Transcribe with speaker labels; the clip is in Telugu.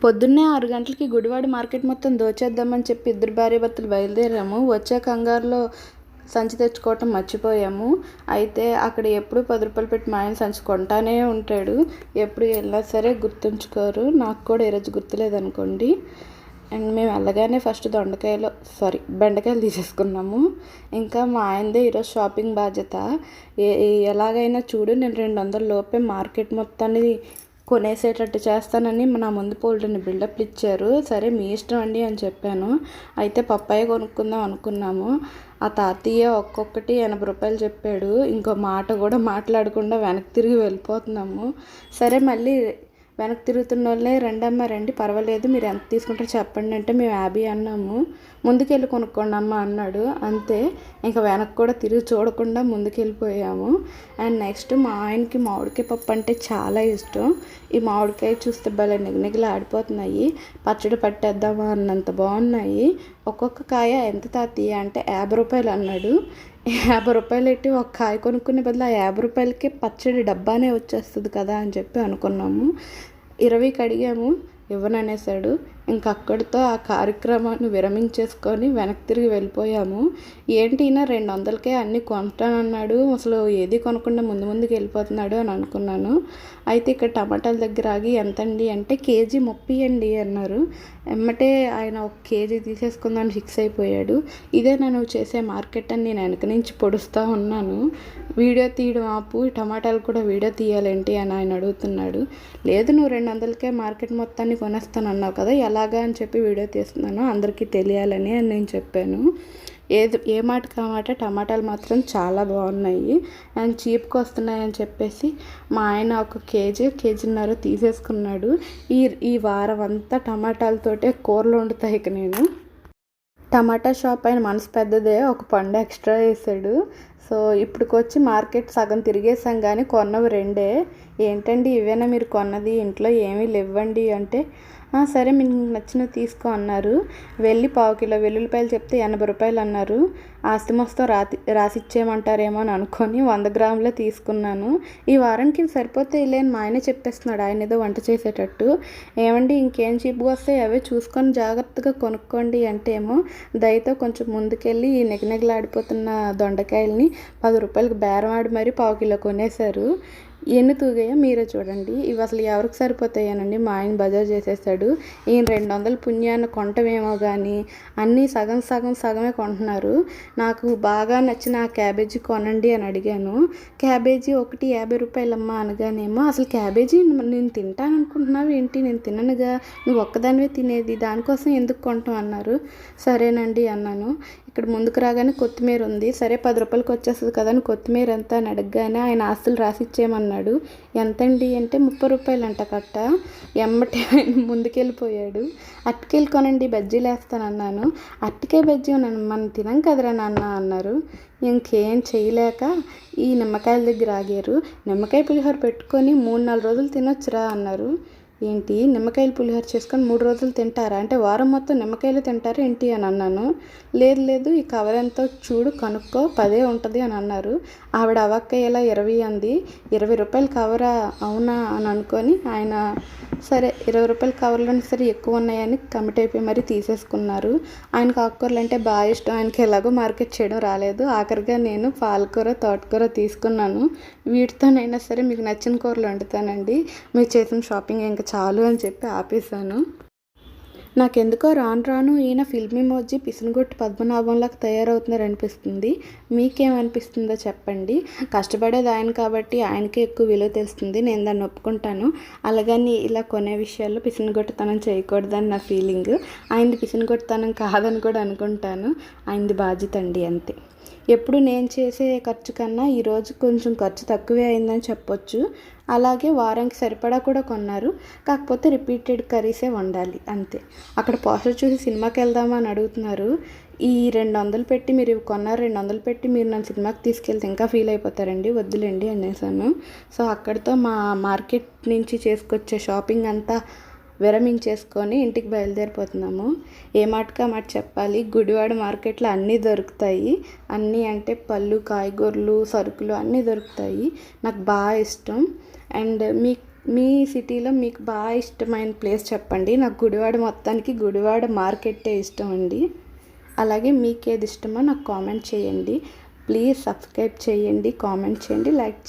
Speaker 1: పొద్దున్నే 6 గంటలకి గుడివాడ మార్కెట్ మొత్తం దోచేద్దామని చెప్పి ఇద్దరు భార్యాభర్తలు బయలుదేరాము. వచ్చే కంగారులో సంచి తెచ్చుకోవటం మర్చిపోయాము. అయితే అక్కడ ఎప్పుడు 10 రూపాయలు పెట్టి మా ఆయన సంచి కొంటానే ఉంటాడు. ఎప్పుడు వెళ్ళినా సరే గుర్తుంచుకోరు. నాకు కూడా ఈరోజు గుర్తులేదనుకోండి. అండ్ మేము వెళ్ళగానే ఫస్ట్ బెండకాయలు తీసేసుకున్నాము. ఇంకా మా ఆయనదే ఈరోజు షాపింగ్ బాధ్యత. ఎలాగైనా చూడు, నేను 200 లోపే మార్కెట్ మొత్తాన్ని కొనేసేటట్టు చేస్తానని నా ముందు పోల్డని బిల్డప్లు ఇచ్చారు. సరే మీ ఇష్టం అండి అని చెప్పాను. అయితే పప్పాయ కొనుక్కుందాం అనుకున్నాము. ఆ తాతయ్య ఒక్కొక్కటి 80 రూపాయలు చెప్పాడు. ఇంకో మాట కూడా మాట్లాడకుండా వెనక్కి తిరిగి వెళ్ళిపోతున్నాము. సరే మళ్ళీ వెనక్కి తిరుగుతున్న వాళ్ళే రండమ్మా రండి, పర్వాలేదు, మీరు ఎంత తీసుకుంటారో చెప్పండి అంటే మేము 50 అన్నాము. ముందుకెళ్ళి కొనుక్కోండి అమ్మ అన్నాడు. అంతే, ఇంకా వెనక్కి కూడా తిరిగి చూడకుండా ముందుకెళ్ళిపోయాము. అండ్ నెక్స్ట్ మా ఆయనకి మామిడికాయ పప్పు అంటే చాలా ఇష్టం. ఈ మామిడికాయ చూస్తే భలే నిగనిగలు ఆడిపోతున్నాయి. పచ్చడి పట్టేద్దామా అన్నంత బాగున్నాయి. ఒక్కొక్క కాయ ఎంత తాతయ్య అంటే 50 రూపాయలు అన్నాడు. 50 రూపాయలు పెట్టి ఒక కాయ కొనుక్కునే బదులు ఆ 50 రూపాయలకి పచ్చడి డబ్బానే వచ్చేస్తుంది కదా అని చెప్పి అనుకున్నాము. 20కి అడిగాము, ఇవ్వననేసాడు. ఇంక అక్కడితో ఆ కార్యక్రమాన్ని విరమించేసుకొని వెనక్కి తిరిగి వెళ్ళిపోయాము. ఏంటి ఈయన 200కే అన్నీ కొంటానన్నాడు, అసలు ఏది కొనకుండా ముందుకు వెళ్ళిపోతున్నాడు అని అనుకున్నాను. అయితే ఇక్కడ టమాటాల దగ్గర ఆగి ఎంతండి అంటే కేజీ 30 అండి అన్నారు. ఎమ్మటే ఆయన 1 కేజీ తీసేసుకుందామని ఫిక్స్ అయిపోయాడు. ఇదే నువ్వు చేసే మార్కెట్ అని నేను వెనక నుంచి పొడుస్తూ ఉన్నాను. వీడియో తీయడం ఆపు, టమాటాలు కూడా వీడియో తీయాలేంటి అని ఆయన అడుగుతున్నాడు. లేదు, నువ్వు 200కే మార్కెట్ మొత్తాన్ని కొనేస్తానన్నావు కదా, ఎలాగా అని చెప్పి వీడియో తీస్తున్నాను, అందరికీ తెలియాలని అని నేను చెప్పాను. ఏ మాటకి ఆ మాట టమాటాలు మాత్రం చాలా బాగున్నాయి అండ్ చీప్గా వస్తున్నాయని చెప్పేసి మా ఆయన 1 కేజీన్నర తీసేసుకున్నాడు. ఈ వారం అంతా టమాటాలతోటే కూరలు వండుతాయి. ఇక నేను టమాటా షాప్ అయిన మనసు పెద్దదే, 1 పండు ఎక్స్ట్రా వేసాడు. సో ఇప్పటికొచ్చి మార్కెట్ సగం తిరిగేసాం, కానీ కొన్నవి 2. ఏంటండి ఇవేనా మీరు కొన్నది, ఇంట్లో ఏమీ లేవండి అంటే సరే మీకు నచ్చినవి తీసుకో అన్నారు. వెళ్ళి 1/4 కిలో వెల్లుల్లిపాయలు చెప్తే 80 రూపాయలు అన్నారు. ఆస్తి మొత్తం రాసిచ్చేయమంటారేమో అని అనుకొని 100 గ్రాములే తీసుకున్నాను. ఈ వారానికి సరిపోతే లేని మా ఆయనే చెప్పేస్తున్నాడు, ఆయన ఏదో వంట చేసేటట్టు. ఏమండి ఇంకేం చీప్గా వస్తాయి అవే చూసుకొని జాగ్రత్తగా కొనుక్కోండి అంటే ఏమో దయతో కొంచెం ముందుకెళ్ళి ఈ నెగనెగలాడిపోతున్న దొండకాయలని 10 రూపాయలకి బేరం ఆడి మరీ 1/4 కిలో కొనేశారు. ఎన్ని తూగాయో మీరే చూడండి. ఇవి అసలు ఎవరికి సరిపోతాయనండి, మా ఆయన బజార్ చేసేసాడు. ఈయన 200 పుణ్యాన్ని కొంటమేమో కానీ అన్నీ సగమే కొంటున్నారు. నాకు బాగా నచ్చిన ఆ క్యాబేజీ కొనండి అని అడిగాను. క్యాబేజీ ఒకటి 50 రూపాయలమ్మా అనగానేమో, అసలు క్యాబేజీ నేను తింటాను అనుకుంటున్నావు ఏంటి, నేను తిననుగా, నువ్వు ఒక్కదానివే తినేది, దానికోసం ఎందుకు కొంటాం అన్నారు. సరేనండి అన్నాను. ఇక్కడ ముందుకు రాగానే కొత్తిమీర ఉంది. సరే 10 రూపాయలకి వచ్చేస్తుంది కదా అని కొత్తిమీర ఎంత అని అడగగానే ఆయన ఆస్తులు రాసిచ్చేయమన్నాడు. ఎంతండి అంటే 30 రూపాయలు అంట కట్ట. ఎమ్మటే ఆయన ముందుకెళ్ళిపోయాడు. అరటికాయలు కొనండి, బజ్జీలు వేస్తానన్నాను. అరటికాయ బజ్జీ మనం తినం కదరా నాన్న అన్నారు. ఇంకేం చేయలేక ఈ నిమ్మకాయల దగ్గర ఆగారు. నిమ్మకాయ పులిహోర పెట్టుకొని 3-4 రోజులు తినొచ్చురా అన్నారు. ఏంటి నిమ్మకాయలు పులిహోర చేసుకొని 3 రోజులు తింటారా అంటే వారం మొత్తం నిమ్మకాయలు తింటారా ఏంటి అని అన్నాను. లేదు ఈ కవర్ ఎంతో చూడు కనుక్కో 10 ఉంటుంది అని అన్నారు. ఆవిడ అవక్కయ్యేలా 20 అంది. 20 రూపాయల కవరా, అవునా అని అనుకొని ఆయన సరే 20 రూపాయల కవర్లోనే సరే ఎక్కువ ఉన్నాయని కమిట్ అయిపోయి మరీ తీసేసుకున్నారు. ఆయనకు ఆకుకూరలు అంటే బాగా ఇష్టం. ఆయనకి ఎలాగో మార్కెట్ చేయడం రాలేదు. ఆఖరిగా నేను పాలకూర, తోటకూర తీసుకున్నాను. వీటితోనైనా సరే మీకు నచ్చిన కూరలు వండుతానండి, మీరు చేసిన షాపింగ్ ఇంకా చాలు అని చెప్పి ఆపేశాను. నాకెందుకో రాను ఈయన ఫిల్మీ మోజీ పిసినగొట్టు పద్మనాభంలాగా తయారవుతున్నారు అనిపిస్తుంది. మీకేమనిపిస్తుందో చెప్పండి. కష్టపడేది ఆయన కాబట్టి ఆయనకే ఎక్కువ విలువ తెలుస్తుంది, నేను దాన్ని ఒప్పుకుంటాను. అలాగని ఇలా కొనే విషయాల్లో పిసినగొట్టుతనం చేయకూడదని నా ఫీలింగ్. ఆయనది పిసినగొట్టుతనం కాదని కూడా అనుకుంటాను. ఆయనది బాధ్యత అండి, అంతే. ఎప్పుడు నేను చేసే ఖర్చు కన్నా ఈరోజు కొంచెం ఖర్చు తక్కువే అయిందని చెప్పొచ్చు. అలాగే వారానికి సరిపడా కూడా కొన్నారు. కాకపోతే రిపీటెడ్ కర్రీసే వండాలి అంతే. అక్కడ పోస్టర్ చూసి సినిమాకి వెళ్దామా అని అడుగుతున్నారు. ఈ 200 పెట్టి మీరు ఇవి కొన్నారు, 200 పెట్టి మీరు నన్ను సినిమాకి తీసుకెళ్తే ఇంకా ఫీల్ అయిపోతారండి, వద్దులేండి అనేసాను. సో అక్కడితో మా మార్కెట్ నుంచి చేసుకొచ్చే షాపింగ్ అంతా విరమించేసుకొని ఇంటికి బయలుదేరిపోతున్నాము. ఏ మాటకా మాట చెప్పాలి, గుడివాడ మార్కెట్లో అన్నీ దొరుకుతాయి. అన్నీ అంటే పళ్ళు, కాయగూరలు, సరుకులు అన్నీ దొరుకుతాయి. నాకు బాగా ఇష్టం. అండ్ మీకు మీ సిటీలో మీకు బాగా ఇష్టమైన ప్లేస్ చెప్పండి. నాకు గుడివాడ మొత్తానికి గుడివాడ మార్కెట్టే ఇష్టం అండి. అలాగే మీకు ఏది ఇష్టమో నాకు కామెంట్ చేయండి. ప్లీజ్ సబ్స్క్రైబ్ చేయండి, కామెంట్ చేయండి, లైక్